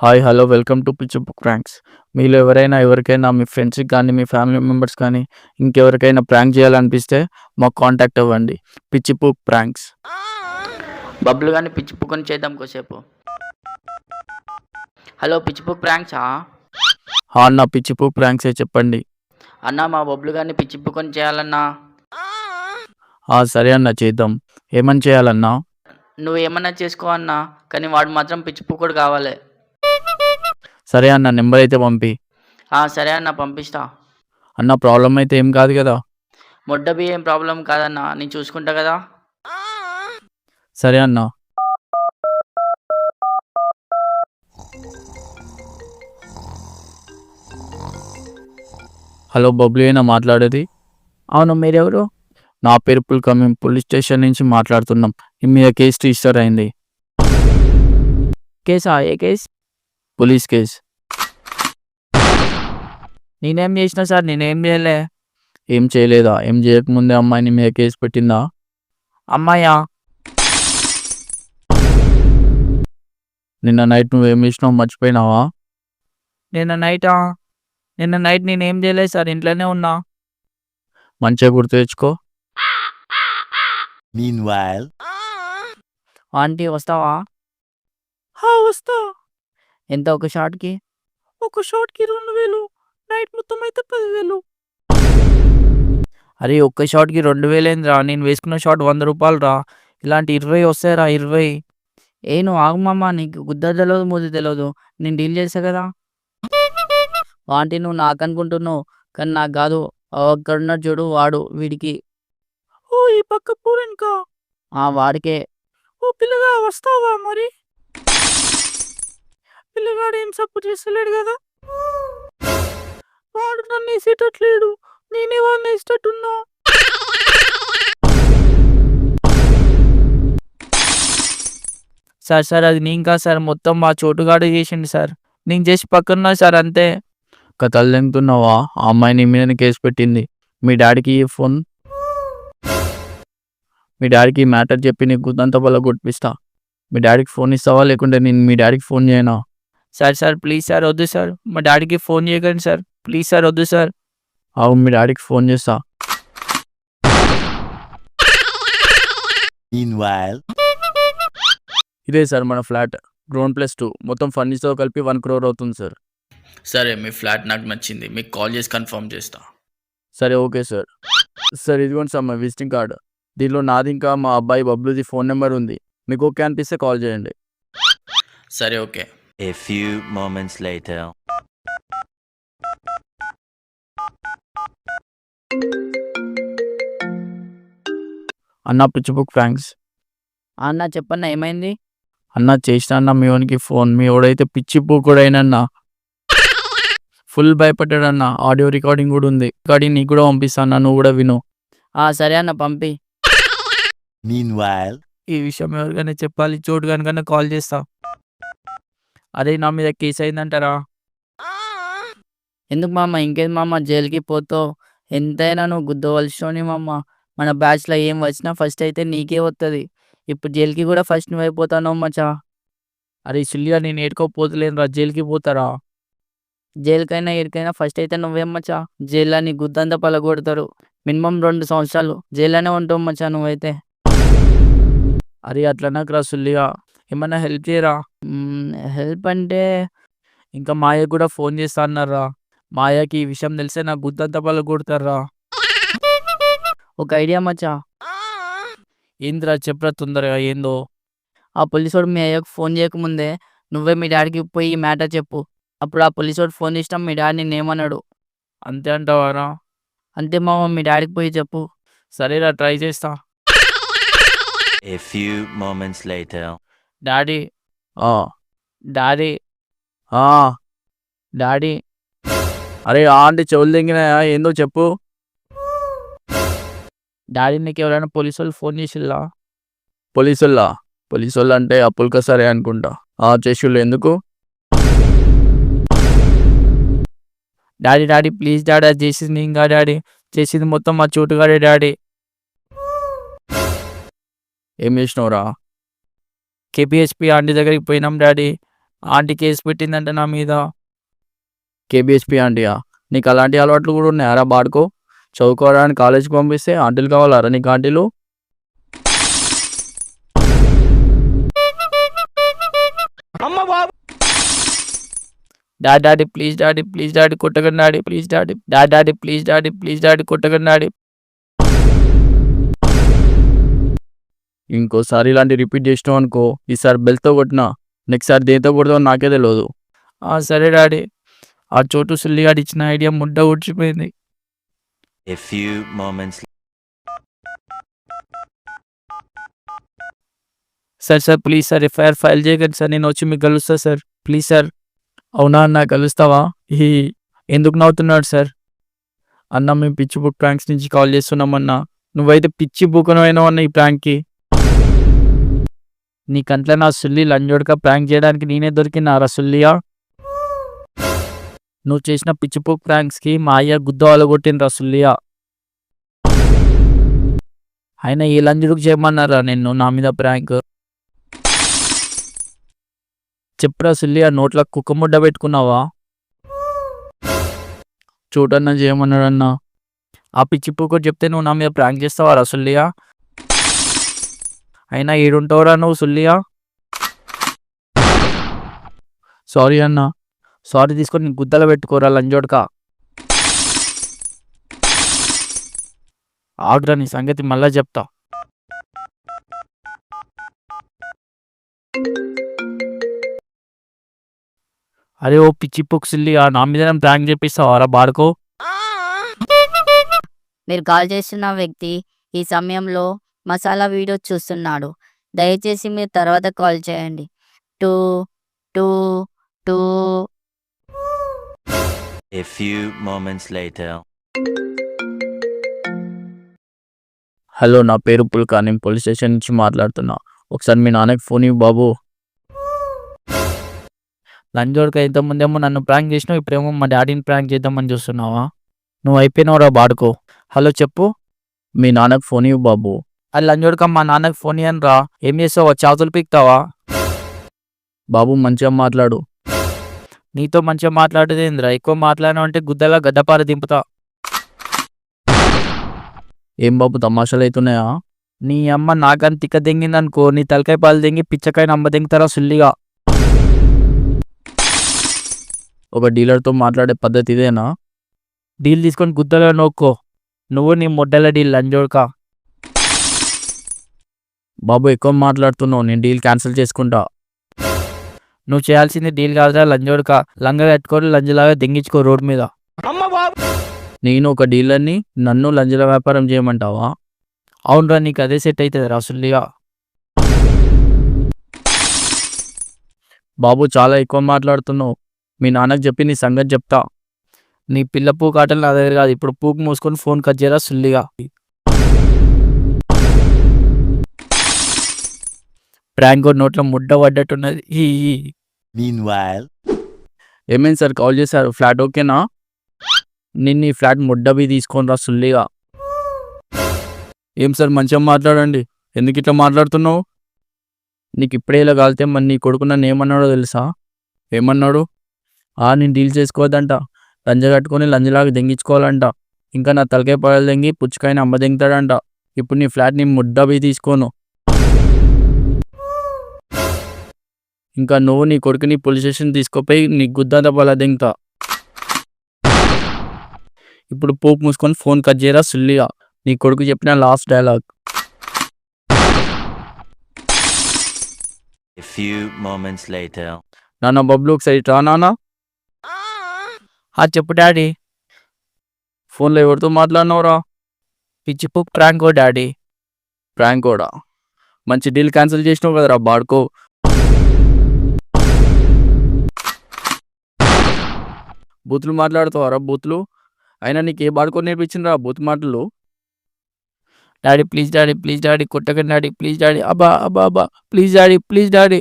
Hi! Hello! Welcome to పిచ్చి book pranks. మీలో ఎవరికైనా మీ ఫ్రెండ్స్‌కి కానీ, మీ ఫ్యామిలీ మెంబర్స్ కానీ, ఇంకెవరికైనా ప్రాంక్ చేయాలనిపిస్తే మాకు కాంటాక్ట్ అవ్వండి. పిచ్చి బుక్ ప్రాంక్స్. బబ్లు గాని పిచ్చి పుక్కుని చేద్దాం కోసేపు. హలో పిచ్చి పుక్ ప్రాంక్సా? అన్న పిచ్చి బుక్ ప్రాంక్సే చెప్పండి. అన్నా మా బబ్లు గాని పిచ్చి పుక్కుని చేయాలన్నా. సరే అన్న చేద్దాం. ఏమని చేయాలన్నా? నువ్వేమన్నా చేసుకో అన్నా, కానీ వాడు మాత్రం పిచ్చి పుక్కుడు కావాలి. సరే అన్న నెంబర్ అయితే పంపి. సరే అన్న పంపిస్తా. అన్న ప్రాబ్లమ్ అయితే ఏం కాదు కదా? మొడ్డబి ఏం ప్రాబ్లం కాదన్నా, నేను చూసుకుంటా కదా. సరే అన్న. హలో! బబ్లు ఏనా మాట్లాడేది? అవును, మీరెవరు? నా పేరు పుల్క. మేము పోలీస్ స్టేషన్ నుంచి మాట్లాడుతున్నాం. మీ మీద కేసు రిజిస్టర్ అయింది. కేసా? ఏ కేస్? Police case. నేనేం చేసినా సార్? నేనేం చేయలే. ఏం చేయలేదా? ఏం చేయకముందే అమ్మాయిని మీద కేసు పెట్టిందా? అమ్మాయా? నిన్న నైట్ నువ్వేం చేసినావు మర్చిపోయినావా? నిన్న నైట్ నేనేం చేయలేదు సార్, ఇంట్లోనే ఉన్నా. మంచిగా గుర్తు తెచ్చుకో. Meanwhile, ఆంటీ వస్తావా? వస్తా. ఎంత ఒక షాట్కి? ఒక షాట్కి 2000, నైట్ మొత్తం అయితే 10,000. అరే ఒక్క షాట్కి 2000 ఏందిరా? నేను వేసుకున్న షాట్ 100 రూపాయలు రా. ఇలాంటి 20 వస్తాయిరా, 20. నువ్వు ఆగమమ్మా, నీకు గుద్ద తెలియదు ముద్దు తెలియదు. నేను డీల్ చేసా కదా. ఆంటీ నువ్వు నాకు అనుకుంటున్నావు, కానీ నాకు కాదు. అక్కడున్నాడు చూడు వాడు, వీడికి. ఈ పక్క పూరెన్కా? వాడికే. పిల్లగా వస్తావా మరి? పిల్లగాడు ఏం సపోర్ట్ చేస్తలేడు కదా. వాడు నన్ను వేసేటట్లేడు, నేనే వాడిని వేసేటట్టున్నా. సార్ అది నేను కాదు సార్, మొత్తం మా చోటుగాడు చేసిండు సార్. నేను చేసి పక్కన సార్, అంతే. కథలు తింటున్నావా? ఆ అమ్మాయి నీ మీద కేసు పెట్టింది. మీ డాడీకి ఈ ఫోన్. మీ డాడీకి మ్యాటర్ చెప్పి నీకు గుద్దంతా వల్ల కొట్టిస్తా. మీ డాడీకి ఫోన్ ఇస్తావా, లేకుంటే నేను మీ డాడీకి ఫోన్ చేయనా? సార్ ప్లీజ్ సార్, వద్దు సార్. మా డాడీకి ఫోన్ చేయకండి సార్, ప్లీజ్ సార్, వద్దు సార్. మీ డాడీకి ఫోన్ చేస్తా. meanwhile, ఇదే సార్ మన ఫ్లాట్, గ్రౌండ్ +2. మొత్తం ఫర్నిచర్తో కలిపి 1 crore అవుతుంది సార్. సరే, మీ ఫ్లాట్ నాకు నచ్చింది, మీకు కాల్ చేసి కన్ఫర్మ్ చేస్తా. సరే ఓకే సార్. సార్ ఇదిగోండి సార్ మా విజిటింగ్ కార్డు. దీనిలో నాది ఇంకా మా అబ్బాయి బబ్లుది ఫోన్ నెంబర్ ఉంది. మీకు ఓకే అనిపిస్తే కాల్ చేయండి. సరే okay. a few moments later. అన్న పిచ్చి బుక్ ఫ్రాంక్స్. అన్న చెప్పన్న, ఏమైంది? అన్న చేసిన అన్న మీ ఓనికి ఫోన్. మీ ఓడైతే పిచ్చి పూకుడైనన్నా ఫుల్ భయపడ్డాడన్న. ఆడియో రికార్డింగ్ కూడా ఉంది. రికార్డింగ్ నీకు కూడా పంపిస్తాను, నువ్వు కూడా విను. సరే అన్న పంపి. Meanwhile, ఈ విషయం ఎవరికైనా చెప్పాలి, చోటు కనుకన్నా కాల్ చేస్తా. అదే నా మీద కేసు అయిందంటారా? ఎందుకు మామ? ఇంకేం మామ, జైలుకి పోతావు. ఎంతైనా నువ్వు గుద్దవలసినోని మామ. మన బ్యాచ్లో ఏం వచ్చినా ఫస్ట్ అయితే నీకే వస్తుంది. ఇప్పుడు జైలుకి కూడా ఫస్ట్ నువ్వు అయిపోతావు మచ్చా. అరే సిల్లియా, నేను ఏడుకోపోతలేనురా, జైలుకి పోతారా? జైలుకైనా ఎడికైనా ఫస్ట్ అయితే నువ్వేం మచ్చా. జైల్లో నీ గుద్దంతా పలగొడతారు. మినిమం 2 సంవత్సరాలు జైల్లోనే ఉంటావు మచ్చా నువ్వైతే. అరే అట్లా నాకు రా సుల్లియా, ఏమన్నా హెల్ప్ చేయరా? హెల్ప్ అంటే ఇంకా మాయకు కూడా ఫోన్ చేస్తా అన్నారా. మాయకి ఈ విషయం తెలిసే నా గుద్దంతా పలగొడతారా. ఒక ఐడియా మచ్చా. ఏందిరా చెప్పరా తొందరగా, ఏందో? ఆ పోలీసోడు మీ అయ్యకు ఫోన్ చేయకముందే నువ్వే మీ డాడీకి పోయి ఈ మ్యాటర్ చెప్పు. అప్పుడు ఆ పోలీసోడు ఫోన్ చేసినా మీ డాడీ నిన్నేమన్నాడు. అంతే అంటావారా? అంతే మామ, మీ డాడీకి పోయి చెప్పు. సరేరా, ట్రై చేస్తా. a few moments later. Daddy ఆ డాడీ ఆ డాడీ అరే అంటే చెవులు దింగినాయా? ఏందో చెప్పు. డాడీ నీకు ఎవరైనా పోలీసు వాళ్ళు ఫోన్ చేసిల్లా? పోలీసుల్లా? పోలీసులు అంటే అప్పుల్క సరే అనుకుంటా. చేసిళ్ళు ఎందుకు? డాడీ ప్లీజ్ డాడీ, అది చేసింది ఇంకా డాడీ, చేసింది మొత్తం మా చోటుగాడే డాడీ. ఏం చేసినావురా? కేపీహెచ్పి ఆంటీ దగ్గరికి పోయినాం డాడీ. ఆంటీ కేసు పెట్టిందంట నా మీద. కేబిహెచ్పి ఆంటీయా? నీకు అలాంటి అలవాట్లు కూడా ఉన్నాయారా బాడుకో? చదువుకోవడానికి కాలేజీకి పంపిస్తే ఆంటీలు కావాలారా నీకు ఆంటీలు? డాడీ ప్లీజ్ డాడీ కొట్టకండి daddy please daddy please daddy కొట్టకండి డాడీ. ఇంకోసారి ఇలాంటి రిపీట్ చేసినావు అనుకో, ఈసారి బెల్ట్తో కొట్టినా, నెక్స్ట్ సారి దేంతో కొడతావు నాకే తెలియదు. సరే డాడీ. ఆ చోటు సుల్లిగాడు ఇచ్చిన ఐడియా ముడ్డ ఊడ్చిపోయింది. A few moments sir please sir FIR file చేయకండి సార్, నేను వచ్చి మీకు కలుస్తా సార్ ప్లీజ్ సార్. అవునా అన్న, కలుస్తావా? ఈ ఎందుకు నవ్వుతున్నాడు సార్? అన్న మేము పిచ్చి బుక్ ప్రాంక్స్ నుంచి కాల్ చేస్తున్నామన్నా. నువ్వైతే పిచ్చి బుకనమైనావు అన్న ఈ ప్రాంక్కి. నీ కంట్లో నా సుల్లి లంజోడక ప్రాంక్ చేయడానికి నేనే దొరికినారా సుల్లియా? నువ్వు చేసిన పిచ్చిపోక్ ప్రాంక్స్కి మా అయ్య గుద్ద కొట్టినరా సుల్లియా. అయినా ఏ లంజుడికి చేయమన్నారా నిన్ను నా మీద ప్రాంక్? చెప్పురా సుల్లియా, నోట్లో కుక్క ముడ్డ పెట్టుకున్నావా? చూడన్నా చేయమన్నాడన్నా. ఆ పిచ్చిపోకు చెప్తే నువ్వు నా మీద ప్రాంక్ చేస్తావారా సుల్లియా? అయినా ఏడుంటావురా నువ్వు సుల్లియా? సారీ అన్న. సారీ తీసుకొని నీ గుద్దలో పెట్టుకోరా లంజోడక. ఆగ్రా నీ సంగతి మళ్ళా చెప్తా. అరే ఓ పిచ్చి పొక్సిల్లి, నా మీద ప్రాంక్ చేపిస్తావారా బాడుకో? మీరు కాల్ చేస్తున్న వ్యక్తి ఈ సమయంలో మసాలా వీడియో చూస్తున్నాడు. దయచేసి మీరు తర్వాత కాల్ చేయండి. 2 A few moments later. Hello, నా పేరు పుల్కా, నేను పోలీస్ స్టేషన్ నుంచి మాట్లాడుతున్నా. ఒకసారి మీ నాన్నకి ఫోన్ ఇవ్వు బాబు. లంజోడక ఇంతకుముందేమో నన్ను ప్రాంక్ చేసినావు, ఇప్పుడేమో మా డాడీని ప్రాంక్ చేద్దామని చూస్తున్నావా? నువ్వు అయిపోయినావురా బాడుకో. హలో చెప్పు. మీ నాన్నకి ఫోన్ ఇవ్వు బాబు. అది లంజోడక మా నాన్నకి ఫోన్ ఇయ్యను రా. ఏం చేస్తావా, చాతులు పీక్తావా? బాబు మంచిగా మాట్లాడు. నీతో మంచిగా మాట్లాడేదేంద్రా, ఎక్కువ మాట్లాడినావు అంటే గుద్దలా గడ్డపార దింపుతా. ఏం బాబు తమాషాలు అవుతున్నాయా? నీ అమ్మ నాకని తిక్క దెంగిందనుకో, నీ తలకాయ పాలు దెంగి పిచ్చకాయ నమ్మ దెంగుతారా సుల్లిగా. ఒక డీలర్తో మాట్లాడే పద్ధతి ఇదేనా? డీల్ తీసుకొని గుద్దలో నోక్కో. నువ్వు నీ మొడ్డల డీల్ లంజోడక. బాబు ఎక్కువ మాట్లాడుతున్నావు, నేను డీల్ క్యాన్సిల్ చేసుకుంటా. నువ్వు చేయాల్సింది డీల్ కాదురా లంజోడక. లంగ కట్టుకొని లంజలాగా దెంగించుకో రోడ్ మీద. నేను ఒక డీలర్ని, నన్ను లంజల వ్యాపారం చేయమంటావా? అవునరా, నీకు అదే సెట్ అవుతుంది రా సుల్లిగా. బాబు చాలా ఎక్కువ మాట్లాడుతున్నావు. మీ నాన్నకు చెప్పి నీ సంగతి చెప్తా. నీ పిల్ల పూకు ఆటలు నా దగ్గర కాదు. ఇప్పుడు పూకు మూసుకొని ఫోన్ కట్ చేయరా సుల్లిగా. ప్రాంక్ నోట్లో ముడ్డ పడ్డట్టున్నది. Meanwhile. ఏమైంది సార్, కాల్ చేశారు? ఫ్లాట్ ఓకేనా? నిన్ను ఈ ఫ్లాట్ ముడ్డవి తీసుకొని రా సుల్లిగా. ఏం సార్ మంచిగా మాట్లాడండి, ఎందుకు ఇట్లా మాట్లాడుతున్నావు? నీకు ఇప్పుడే ఇలా కాలితే మరి నీ కొడుకు నన్ను ఏమన్నాడో తెలుసా? ఏమన్నాడు? నేను డీల్ చేసుకోవద్దంట, లంజ కట్టుకొని లంజలాగా దెంగించుకోవాలంట, ఇంకా నా తలకాయ పడలు దెంగి పుచ్చుకాయని అమ్మ దెంగుతాడంట. ఇప్పుడు నీ ఫ్లాట్ నీ ముడ్డవి తీసుకోను. ఇంకా నువ్వు నీ కొడుకుని పోలీస్ స్టేషన్ తీసుకుపోయి నీ గుద్దంత పలా దెంగుతా. ఇప్పుడు పూపు మూసుకొని ఫోన్ కట్ చేయరా సుల్లిగా. నీ కొడుకు చెప్పిన last dialogue. A few moments later. నాన్న బబ్లు ఒకసారి రా నాన్న. చెప్పు డాడీ. ఫోన్లో ఎవరితో మాట్లాడినవురా? పిచ్చి పూక్ ప్రాంకో డాడీ. ప్రాంక్ కూడా మంచి డీల్ క్యాన్సిల్ చేసినావు కదరా బాడుకో. బూతులు మాట్లాడుతావారా బూతులు? అయినా నీకు ఏ బాడుకో నేర్పించిండ్రా బూత్ మాటలు? డాడీ ప్లీజ్ డాడీ కొట్టకండి డాడీ ప్లీజ్ డాడీ. అబ్బా ప్లీజ్ డాడీ.